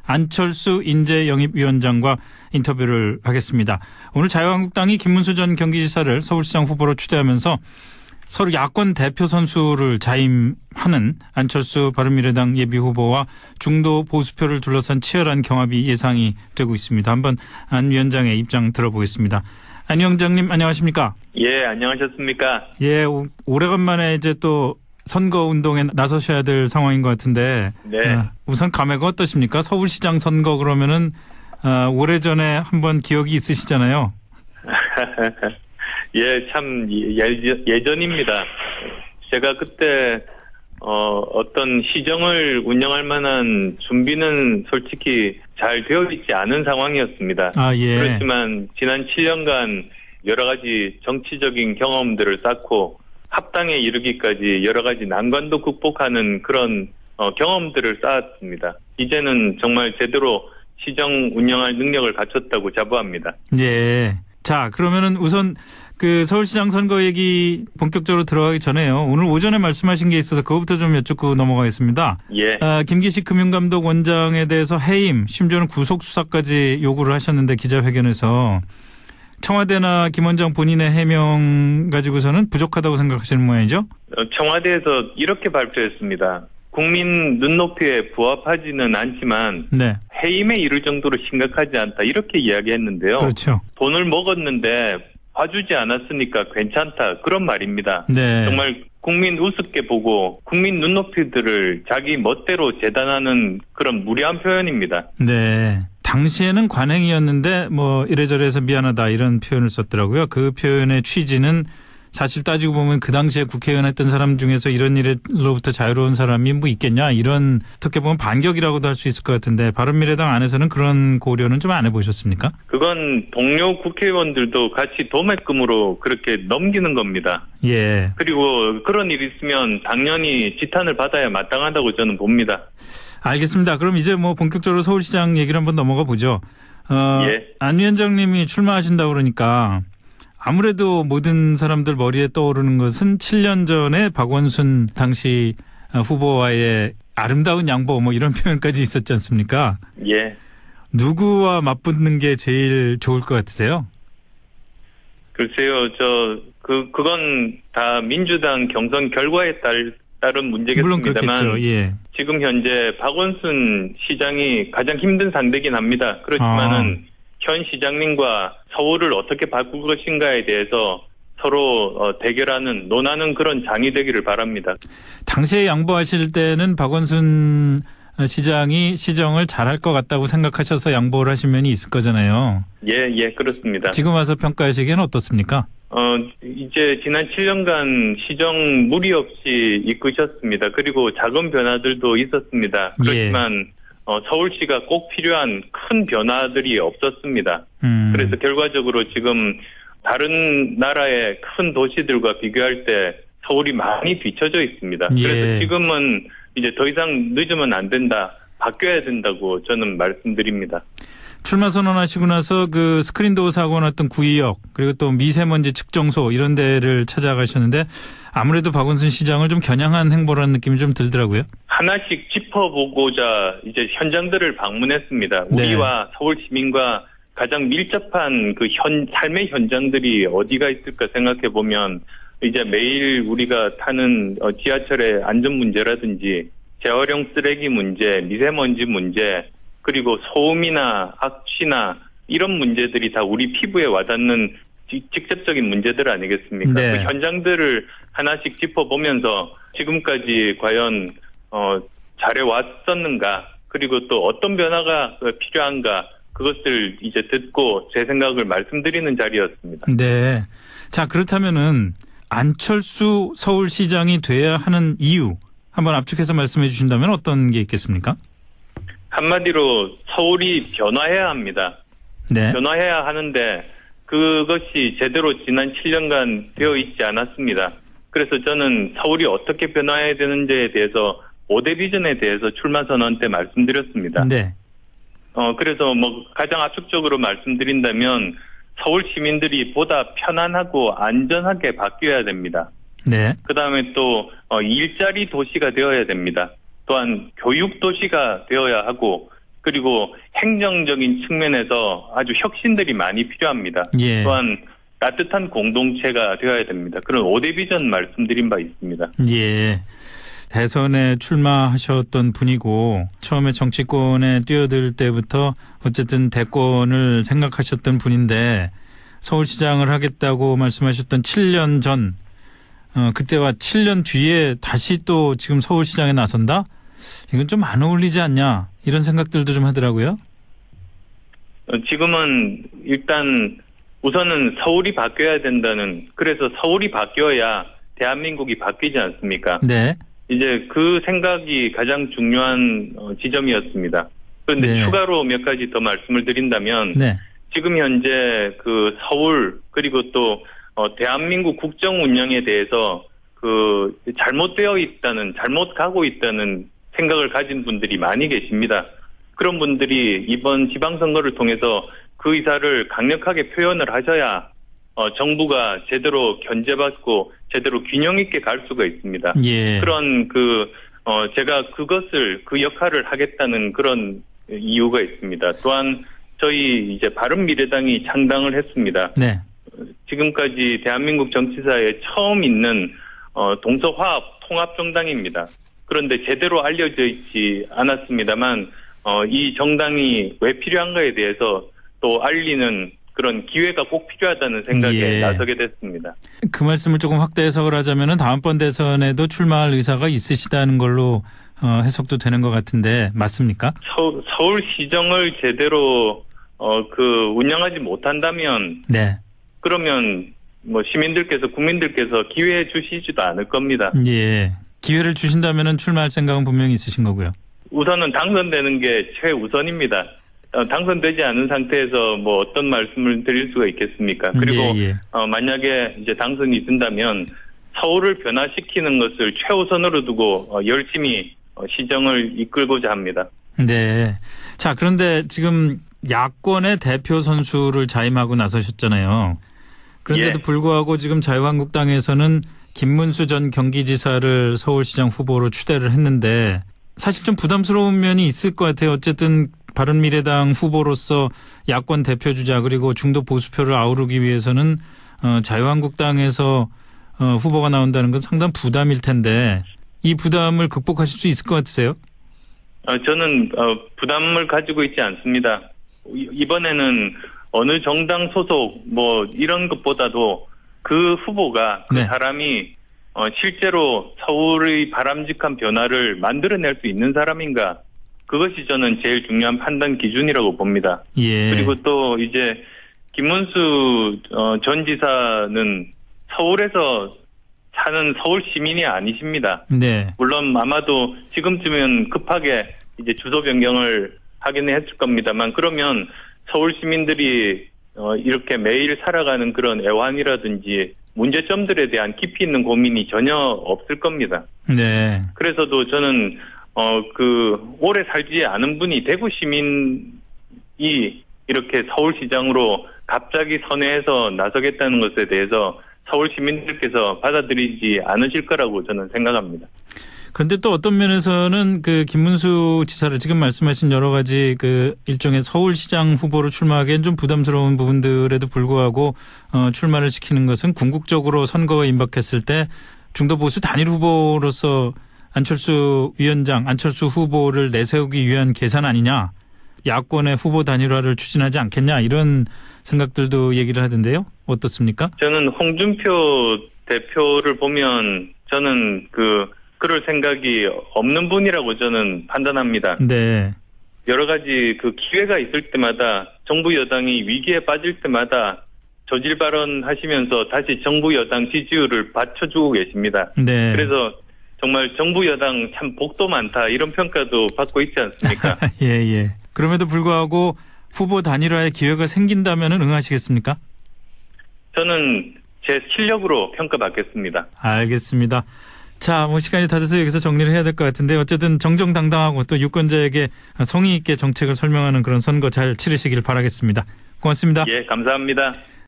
안철수 인재영입위원장과 인터뷰를 하겠습니다. 오늘 자유한국당이 김문수 전 경기지사를 서울시장 후보로 추대하면서 서로 야권 대표 선수를 자임하는 안철수 바른미래당 예비후보와 중도 보수표를 둘러싼 치열한 경합이 예상이 되고 있습니다. 한번 안 위원장의 입장 들어보겠습니다. 안 위원장님 안녕하십니까? 예, 안녕하셨습니까? 예, 오래간만에 이제 또 선거 운동에 나서셔야 될 상황인 것 같은데. 네. 우선 감회가 어떠십니까? 서울시장 선거 그러면은 오래전에 한번 기억이 있으시잖아요. 예, 참 예전입니다. 제가 그때 어떤 시정을 운영할 만한 준비는 솔직히 잘 되어 있지 않은 상황이었습니다. 예. 그렇지만 지난 7년간 여러 가지 정치적인 경험들을 쌓고 합당에 이르기까지 여러 가지 난관도 극복하는 그런 경험들을 쌓았습니다. 이제는 정말 제대로 시정 운영할 능력을 갖췄다고 자부합니다. 예. 자, 그러면은 우선 그 서울시장 선거 얘기 본격적으로 들어가기 전에요. 오늘 오전에 말씀하신 게 있어서 그것부터 좀 여쭙고 넘어가겠습니다. 예. 김기식 금융감독 원장에 대해서 해임, 심지어는 구속 수사까지 요구를 하셨는데 기자회견에서 청와대나 김 원장 본인의 해명 가지고서는 부족하다고 생각하시는 모양이죠? 청와대에서 이렇게 발표했습니다. 국민 눈높이에 부합하지는 않지만 네. 해임에 이를 정도로 심각하지 않다 이렇게 이야기했는데요. 그렇죠. 돈을 먹었는데 봐주지 않았으니까 괜찮다 그런 말입니다. 네. 정말 국민 우습게 보고 국민 눈높이들을 자기 멋대로 재단하는 그런 무례한 표현입니다. 네. 당시에는 관행이었는데 뭐 이래저래 해서 미안하다 이런 표현을 썼더라고요. 그 표현의 취지는 사실 따지고 보면 그 당시에 국회의원 했던 사람 중에서 이런 일로부터 자유로운 사람이 뭐 있겠냐 이런 어떻게 보면 반격이라고도 할 수 있을 것 같은데 바른미래당 안에서는 그런 고려는 좀 안 해보셨습니까? 그건 동료 국회의원들도 같이 도매금으로 그렇게 넘기는 겁니다. 예. 그리고 그런 일이 있으면 당연히 지탄을 받아야 마땅하다고 저는 봅니다. 알겠습니다. 그럼 이제 뭐 본격적으로 서울시장 얘기를 한번 넘어가 보죠. 예. 안 위원장님이 출마하신다고 그러니까 아무래도 모든 사람들 머리에 떠오르는 것은 7년 전에 박원순 당시 후보와의 아름다운 양보 뭐 이런 표현까지 있었지 않습니까? 예. 누구와 맞붙는 게 제일 좋을 것 같으세요? 글쎄요, 그건 다 민주당 경선 결과에 따른 문제겠습니다만. 물론 그렇겠죠. 예. 지금 현재 박원순 시장이 가장 힘든 상대긴 합니다. 그렇지만은 현 시장님과 서울을 어떻게 바꿀 것인가에 대해서 서로 대결하는, 논하는 그런 장이 되기를 바랍니다. 당시에 양보하실 때는 박원순 시장이 시정을 잘할 것 같다고 생각하셔서 양보를 하신 면이 있을 거잖아요. 예, 그렇습니다. 지금 와서 평가하시기에는 어떻습니까? 이제 지난 7년간 시정 무리 없이 이끄셨습니다. 그리고 작은 변화들도 있었습니다. 그렇지만 서울시가 꼭 필요한 큰 변화들이 없었습니다. 그래서 결과적으로 지금 다른 나라의 큰 도시들과 비교할 때 서울이 많이 뒤처져 있습니다. 예. 그래서 지금은 이제 더 이상 늦으면 안 된다, 바뀌어야 된다고 저는 말씀드립니다. 출마 선언하시고 나서 그 스크린도어 사고 났던 구의역 그리고 또 미세먼지 측정소 이런 데를 찾아가셨는데 아무래도 박원순 시장을 좀 겨냥한 행보라는 느낌이 좀 들더라고요. 하나씩 짚어보고자 이제 현장들을 방문했습니다. 네. 우리와 서울 시민과 가장 밀접한 그 삶의 현장들이 어디가 있을까 생각해 보면 이제 매일 우리가 타는 지하철의 안전 문제라든지 재활용 쓰레기 문제, 미세먼지 문제, 그리고 소음이나 악취나 이런 문제들이 다 우리 피부에 와닿는 직접적인 문제들 아니겠습니까? 네. 그 현장들을 하나씩 짚어보면서 지금까지 과연 잘해왔었는가, 그리고 또 어떤 변화가 필요한가, 그것을 이제 듣고 제 생각을 말씀드리는 자리였습니다. 네. 자, 그렇다면은 안철수 서울시장이 돼야 하는 이유 한번 압축해서 말씀해 주신다면 어떤 게 있겠습니까? 한마디로 서울이 변화해야 합니다. 네. 변화해야 하는데 그것이 제대로 지난 7년간 되어 있지 않았습니다. 그래서 저는 서울이 어떻게 변화해야 되는지에 대해서 5대 비전에 대해서 출마 선언 때 말씀드렸습니다. 네. 그래서 뭐 가장 압축적으로 말씀드린다면 서울 시민들이 보다 편안하고 안전하게 바뀌어야 됩니다. 네. 그다음에 또 일자리 도시가 되어야 됩니다. 또한 교육 도시가 되어야 하고, 그리고 행정적인 측면에서 아주 혁신들이 많이 필요합니다. 예. 또한 따뜻한 공동체가 되어야 됩니다. 그런 5대 비전 말씀드린 바 있습니다. 예. 대선에 출마하셨던 분이고 처음에 정치권에 뛰어들 때부터 어쨌든 대권을 생각하셨던 분인데 서울시장을 하겠다고 말씀하셨던 7년 전 그때와 7년 뒤에 다시 또 지금 서울시장에 나선다? 이건 좀 안 어울리지 않냐 이런 생각들도 좀 하더라고요. 지금은 일단 우선은 서울이 바뀌어야 된다는, 그래서 서울이 바뀌어야 대한민국이 바뀌지 않습니까? 네. 이제 그 생각이 가장 중요한 지점이었습니다. 그런데 네. 추가로 몇 가지 더 말씀을 드린다면 네. 지금 현재 그 서울 그리고 또 대한민국 국정 운영에 대해서 그 잘못되어 있다는, 잘못 가고 있다는 생각을 가진 분들이 많이 계십니다. 그런 분들이 이번 지방선거를 통해서 그 의사를 강력하게 표현을 하셔야 정부가 제대로 견제받고 제대로 균형 있게 갈 수가 있습니다. 예. 그런 제가 그 역할을 하겠다는 그런 이유가 있습니다. 또한 저희 이제 바른미래당이 창당을 했습니다. 네. 지금까지 대한민국 정치사에 처음 있는 동서화합 통합정당입니다. 그런데 제대로 알려져 있지 않았습니다만 이 정당이 왜 필요한가에 대해서 또 알리는 그런 기회가 꼭 필요하다는 생각에 예. 나서게 됐습니다. 그 말씀을 조금 확대 해석을 하자면 다음번 대선에도 출마할 의사가 있으시다는 걸로 해석도 되는 것 같은데 맞습니까? 서울시정을 제대로 운영하지 못한다면 네. 그러면 시민들께서 국민들께서 기회 주시지도 않을 겁니다. 예. 기회를 주신다면 출마할 생각은 분명히 있으신 거고요. 우선은 당선되는 게 최우선입니다. 당선되지 않은 상태에서 어떤 말씀을 드릴 수가 있겠습니까? 그리고 예, 예. 만약에 이제 당선이 된다면 서울을 변화시키는 것을 최우선으로 두고 열심히 시정을 이끌고자 합니다. 네. 자, 그런데 지금 야권의 대표 선수를 자임하고 나서셨잖아요. 그런데도 예. 불구하고 지금 자유한국당에서는 김문수 전 경기지사를 서울시장 후보로 추대를 했는데 사실 좀 부담스러운 면이 있을 것 같아요. 어쨌든 바른미래당 후보로서 야권 대표주자 그리고 중도 보수표를 아우르기 위해서는 자유한국당에서 후보가 나온다는 건 상당한 부담일 텐데 이 부담을 극복하실 수 있을 것 같으세요? 저는 부담을 가지고 있지 않습니다. 이번에는 어느 정당 소속 이런 것보다도 그 후보가 그 네. 사람이 실제로 서울의 바람직한 변화를 만들어낼 수 있는 사람인가, 그것이 저는 제일 중요한 판단 기준이라고 봅니다. 예. 그리고 또 이제 김문수 전 지사는 서울에서 사는 서울 시민이 아니십니다. 네. 물론 아마도 지금쯤은 급하게 이제 주소 변경을 하긴 했을 겁니다만, 그러면 서울 시민들이 이렇게 매일 살아가는 그런 애환이라든지 문제점들에 대한 깊이 있는 고민이 전혀 없을 겁니다. 네. 그래서도 저는 오래 살지 않은 분이 대구 시민이 이렇게 서울시장으로 갑자기 선회해서 나서겠다는 것에 대해서 서울 시민들께서 받아들이지 않으실 거라고 저는 생각합니다. 그런데 또 어떤 면에서는 그 김문수 지사를 지금 말씀하신 여러 가지 그 일종의 서울시장 후보로 출마하기엔 좀 부담스러운 부분들에도 불구하고 출마를 시키는 것은 궁극적으로 선거가 임박했을 때 중도 보수 단일 후보로서 안철수 후보를 내세우기 위한 계산 아니냐, 야권의 후보 단일화를 추진하지 않겠냐 이런 생각들도 얘기를 하던데요. 어떻습니까? 저는 홍준표 대표를 보면 저는 그럴 생각이 없는 분이라고 저는 판단합니다. 네. 여러 가지 기회가 있을 때마다 정부 여당이 위기에 빠질 때마다 저질 발언하시면서 다시 정부 여당 지지율을 받쳐주고 계십니다. 네. 그래서 정말 정부 여당 참 복도 많다 이런 평가도 받고 있지 않습니까? 예, 예. 그럼에도 불구하고 후보 단일화의 기회가 생긴다면 응하시겠습니까? 저는 제 실력으로 평가받겠습니다. 알겠습니다. 자, 시간이 다 돼서 여기서 정리를 해야 될 것 같은데 어쨌든 정정당당하고 또 유권자에게 성의 있게 정책을 설명하는 그런 선거 잘 치르시길 바라겠습니다. 고맙습니다. 예, 감사합니다.